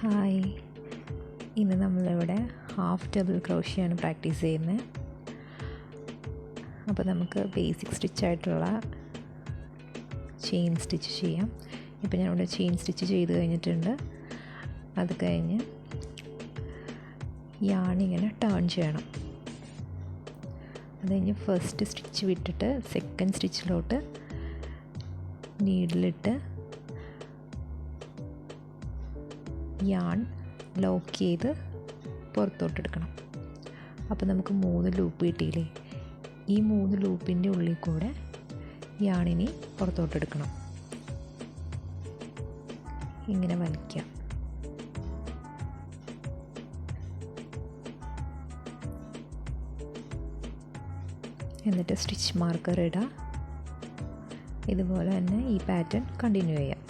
Hi, ഇന്ന് നമ്മളിവിടെ half double ക്രോഷ്യാണ് practice ചെയ്യുന്നത്. അപ്പോൾ നമുക്ക് ബേസിക് സ്റ്റിച്ചായിട്ടുള്ള ചെയിൻ സ്റ്റിച്ച് ചെയ്യാം. ഇപ്പോൾ ഞാനിവിടെ ചെയിൻ സ്റ്റിച്ച് ചെയ്ത് കഴിഞ്ഞിട്ടുണ്ട്. അത് കഴിഞ്ഞ് യാണിങ്ങനെ ടേൺ ചെയ്യണം. അത് കഴിഞ്ഞ് ഫസ്റ്റ് സ്റ്റിച്ച് വിട്ടിട്ട് സെക്കൻഡ് സ്റ്റിച്ചിലോട്ട് നീഡിലിട്ട് യാൺ ലോക്ക് ചെയ്ത് പുറത്തോട്ടെടുക്കണം. അപ്പോൾ നമുക്ക് 3 ലൂപ്പ് കിട്ടിയില്ലേ? ഈ 3 ലൂപ്പിൻ്റെ ഉള്ളിൽ കൂടെ യാണിനെ പുറത്തോട്ടെടുക്കണം. ഇങ്ങനെ വലിക്കാം. എന്നിട്ട് സ്റ്റിച്ച് മാർക്കർ ഇടാം. ഇതുപോലെ തന്നെ ഈ പാറ്റേൺ കണ്ടിന്യൂ ചെയ്യാം.